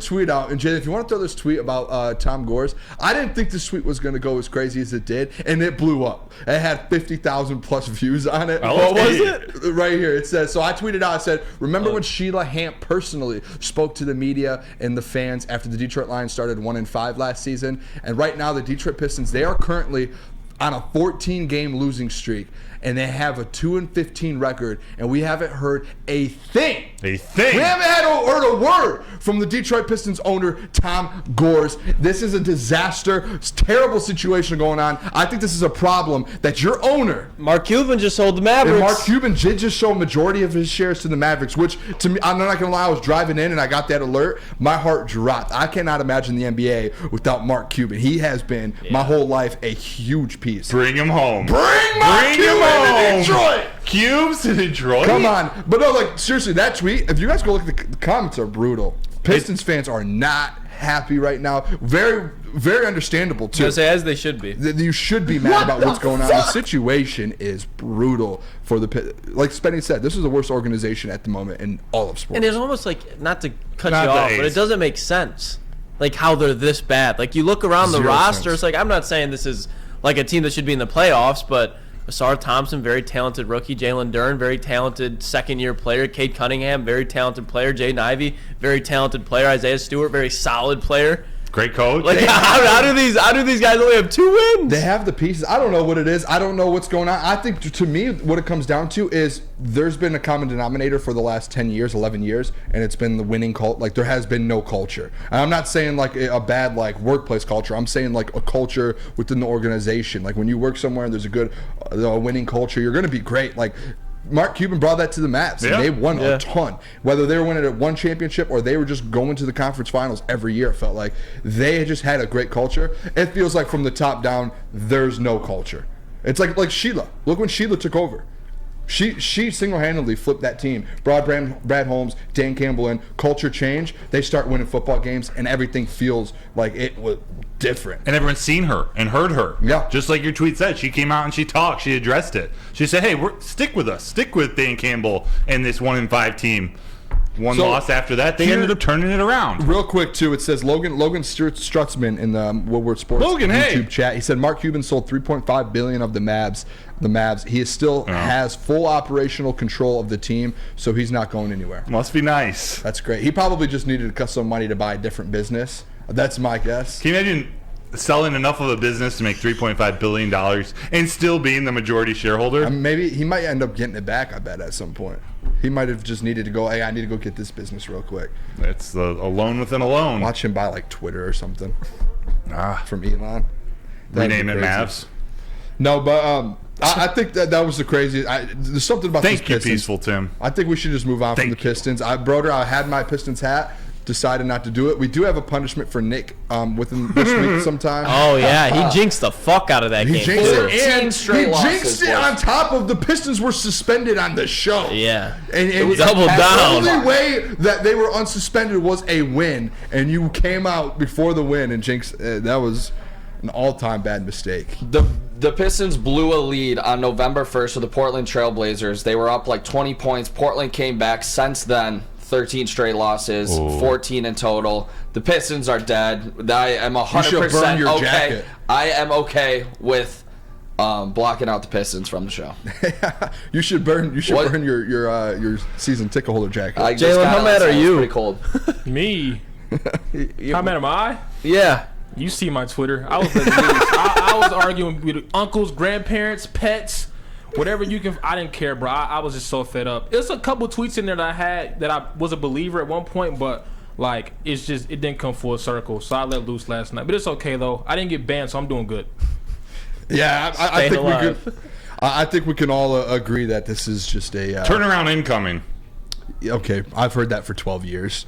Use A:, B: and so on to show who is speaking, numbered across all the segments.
A: tweet out, and Jay, if you want to throw this tweet about Tom Gores, I didn't think this tweet was going to go as crazy as it did, and it blew up. It had 50,000 plus views on it.
B: What was it?
A: Right here. It says, so I tweeted out, I said, remember when Sheila Hamp personally spoke to the media and the fans after the Detroit Lions started 1-5 last season? And right now, the Detroit Pistons, they are currently on a 14-game losing streak, and they have a 2-15 record, and we haven't heard a thing.
B: A thing.
A: We haven't heard a word from the Detroit Pistons owner, Tom Gores. This is a disaster. It's a terrible situation going on. I think this is a problem that your owner,
C: Mark Cuban, just sold the Mavericks.
A: and Mark Cuban did just show a majority of his shares to the Mavericks, which to me, I'm not going to lie, I was driving in and I got that alert. My heart dropped. I cannot imagine the NBA without Mark Cuban. He has been, my whole life, a huge piece.
B: Bring him home.
A: Bring Mark Cuban to Detroit.
B: Cubes to Detroit?
A: Come on. But no, like, seriously, that tweet, if you guys go look at the comments are brutal. Pistons fans are not happy right now. Very, very understandable, too.
C: As they should be.
A: You should be mad about what's going on. The situation is brutal for the like Spenny said, this is the worst organization at the moment in all of sports.
C: And it's almost like, not to cut you off, but it doesn't make sense. Like, how they're this bad. Like, you look around the roster, it's like, I'm not saying this is like a team that should be in the playoffs, but Asar Thompson, very talented rookie. Jalen Duren, very talented second-year player. Cade Cunningham, very talented player. Jaden Ivey, very talented player. Isaiah Stewart, very solid player.
B: Great coach.
C: Like, how do these guys only have 2 wins?
A: They have the pieces. I don't know what it is. I don't know what's going on. I think, to me, what it comes down to is there's been a common denominator for the last 10 years, 11 years, and it's been the winning cult. Like, there has been no culture. And I'm not saying, like, a bad, like, workplace culture. I'm saying, like, a culture within the organization. Like, when you work somewhere and there's a good winning culture, you're going to be great. Like, Mark Cuban brought that to the Mavs, and they won a ton. Whether they were winning at one championship or they were just going to the conference finals every year, it felt like. They just had a great culture. It feels like from the top down, there's no culture. It's like Sheila. Look when Sheila took over. She single-handedly flipped that team. Brought Brad Holmes, Dan Campbell in. Culture change. They start winning football games, and everything feels like it was different.
B: And everyone's seen her and heard her.
A: Yeah.
B: Just like your tweet said. She came out and she talked. She addressed it. She said, hey, stick with us. Stick with Dan Campbell and this 1-5 team. One loss after that, they ended up turning it around.
A: Real quick, too, it says Logan Strutzman in the Woodward Sports YouTube chat. He said Mark Cuban sold $3.5 billion of the Mavs. He still has full operational control of the team, so he's not going anywhere.
B: Must be nice.
A: That's great. He probably just needed to cut some money to buy a different business. That's my guess.
B: Can you imagine selling enough of a business to make $3.5 billion and still being the majority shareholder?
A: Maybe he might end up getting it back, I bet, at some point. He might have just needed to go, hey, I need to go get this business real quick.
B: It's a loan within a loan.
A: Watch him buy, like, Twitter or something. From Elon.
B: Rename it Mavs.
A: No, but I think that was the craziest. There's something about these Pistons.
B: Thank you, Peaceful Tim.
A: I think we should just move on from the Pistons. I had my Pistons hat. Decided not to do it. We do have a punishment for Nick within this week sometime.
C: Oh, yeah. He jinxed the fuck out of that game.
A: He jinxed it on top of the Pistons were suspended on the show.
C: Yeah.
A: And it was
C: double down.
A: The only way that they were unsuspended was a win, and you came out before the win and jinxed. That was an all-time bad mistake.
D: The Pistons blew a lead on November 1st with the Portland Trailblazers. They were up like 20 points. Portland came back since then. 13 straight losses, 14 in total. The Pistons are dead. I am 100% okay.
A: Jacket.
D: I am okay with blocking out the Pistons from the show.
A: You should burn your season ticket holder jacket.
C: Jalen, how mad are you?
D: Pretty cold.
E: Me? How mad am I?
C: Yeah.
E: You see my Twitter. I was I was arguing with uncles, grandparents, pets. Whatever you can, I didn't care, bro. I was just so fed up. There's a couple tweets in there that I had that I was a believer at one point, but like it didn't come full circle. So I let loose last night, but it's okay though. I didn't get banned, so I'm doing good.
A: Yeah, I think we can all agree that this is just a
B: turnaround incoming.
A: Okay, I've heard that for 12 years.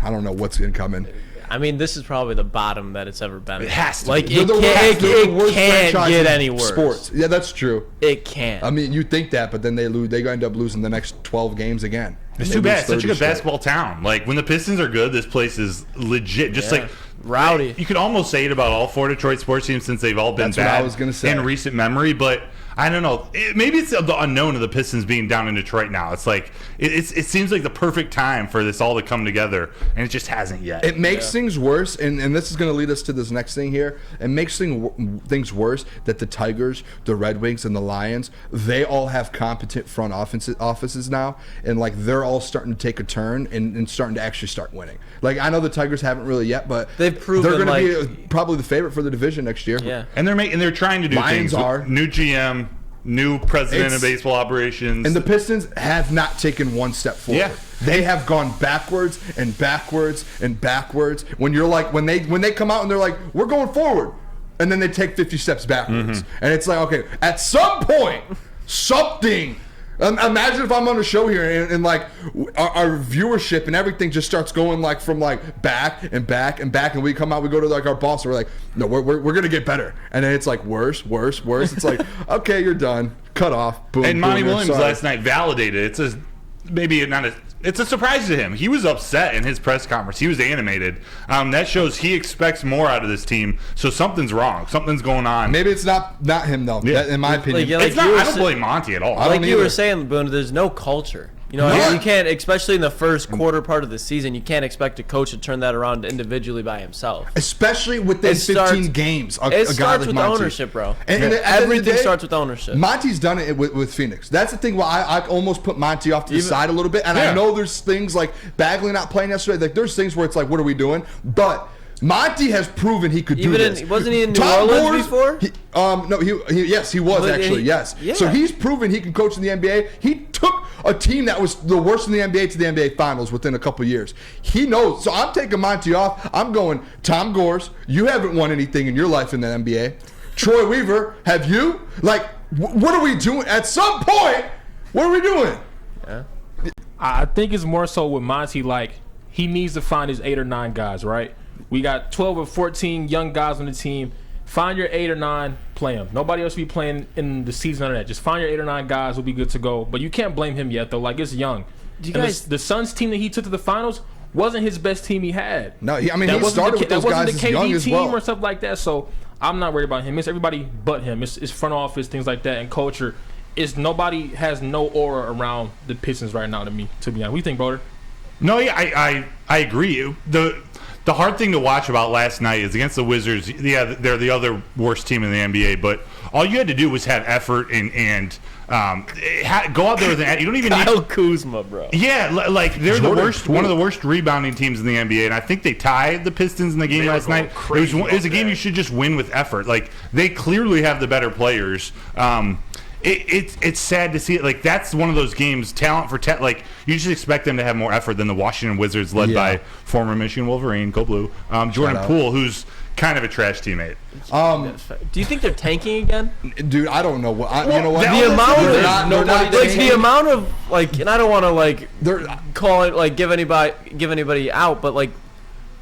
A: I don't know what's incoming.
C: I mean, this is probably the bottom that it's ever been.
B: It has to.
C: Like,
B: be.
C: It can't get any worse.
A: Sports. Yeah, that's true.
C: It can't.
A: I mean, you think that, but then they lose. They end up losing the next 12 games again.
B: It's too bad. It's such a good basketball town. Like, when the Pistons are good, this place is legit. Just like
C: rowdy.
B: You could almost say it about all four Detroit sports teams since they've all been bad
A: what I was gonna say.
B: in recent memory. But I don't know. Maybe it's the unknown of the Pistons being down in Detroit now. It's like it seems like the perfect time for this all to come together, and it just hasn't yet.
A: It makes things worse, and this is going to lead us to this next thing here. It makes things worse that the Tigers, the Red Wings, and the Lions, they all have competent front offices now, and like they're all starting to take a turn and starting to actually start winning. Like I know the Tigers haven't really yet, but
C: they've proven
A: they're going to be probably the favorite for the division next year.
C: Yeah,
B: and they're trying to do
A: Lions
B: things. New GM. New president of baseball operations.
A: And the Pistons have not taken one step forward.
B: Yeah.
A: They have gone backwards and backwards and backwards. When you're like, when they come out and they're like, we're going forward. And then they take 50 steps backwards. And it's like, okay, at some point, something. Imagine if I'm on a show here and like our viewership and everything just starts going like from like back and back and back, and we come out, we go to like our boss, and we're like, no, we're gonna get better, and then it's like worse. It's like, okay, you're done, cut off, boom.
B: And Monty
A: boom,
B: Williams last night validated it. It's a surprise to him. He was upset in his press conference. He was animated. That shows he expects more out of this team. So something's wrong. Something's going on.
A: Maybe it's not him though.
B: Yeah.
A: In my opinion,
B: it's not. I don't blame Monty at all.
C: Like you were saying, Boone, there's no culture. You know, you can't, especially in the first quarter part of the season, you can't expect a coach to turn that around individually by himself.
A: Especially within 15 games.
C: It starts with ownership, bro.
A: And
C: everything starts with ownership.
A: Monty's done it with Phoenix. That's the thing why I almost put Monty off to the side a little bit. And I know there's things like Bagley not playing yesterday. Like there's things where it's like, what are we doing? But Monty has proven he could do this.
C: Wasn't he in New Orleans before?
A: Yes, he was actually. Yes. Yeah. So he's proven he can coach in the NBA. He took a team that was the worst in the NBA to the NBA Finals within a couple years. He knows. So I'm taking Monty off. I'm going, Tom Gores, you haven't won anything in your life in the NBA. Troy Weaver, have you? Like, what are we doing? At some point, what are we doing?
E: Yeah. I think it's more so with Monty, like, he needs to find his 8 or 9 guys, right? We got 12 or 14 young guys on the team. Find your 8 or 9, play them. Nobody else will be playing in the season under that. Just find your 8 or 9 guys, will be good to go. But you can't blame him yet, though. Like, it's young. The Suns team that he took to the finals wasn't his best team he had.
A: No, he started with those guys as young as well.
E: Or stuff like that. So I'm not worried about him. It's everybody but him. It's front office, things like that, and culture. Nobody has no aura around the Pistons right now to me, to be honest. What do you think, brother?
B: No, yeah, I agree. The hard thing to watch about last night is against the Wizards. Yeah, they're the other worst team in the NBA, but all you had to do was have effort and go out there with an. You don't even need
C: Kyle Kuzma, bro.
B: Yeah, like they're the worst, one of the worst rebounding teams in the NBA, and I think they tied the Pistons in the game last night. It was a game you should just win with effort. Like they clearly have the better players. It's sad to see it. Like that's one of those games, talent for talent. Like you just expect them to have more effort than the Washington Wizards, led by former Michigan Wolverine, go blue, Jordan Poole, who's kind of a trash teammate.
C: Do you think they're tanking again?
A: Dude, I don't know. You know what?
C: The amount of like, and I don't want to like call it like give anybody out, but like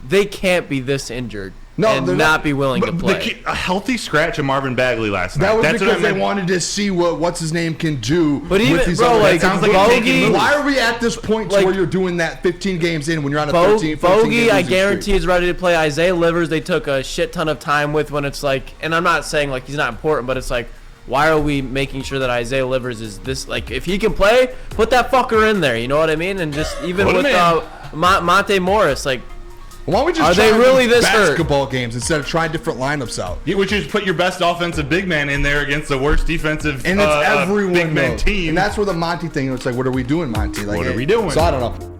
C: they can't be this injured. And not be willing to play.
B: A healthy scratch of Marvin Bagley last night.
A: That was because they wanted to see what's his name can do.
C: But even with these
A: why are we at this point to where you're doing that 15 games in when you're on a 13
C: Bogey, I guarantee is ready to play. Isaiah Livers, they took a shit ton of time with when it's like, and I'm not saying like he's not important, but it's like, why are we making sure that Isaiah Livers is this, like, if he can play, put that fucker in there, you know what I mean? And just even with Monte Morris, like,
A: why don't we just try really this basketball games instead of trying different lineups out?
B: Yeah, which is put your best offensive big man in there against the worst defensive
A: and it's everyone
B: big man team.
A: And that's where the Monty thing, it's like, what are we doing, Monty? Like,
B: what are we doing?
A: So I don't know.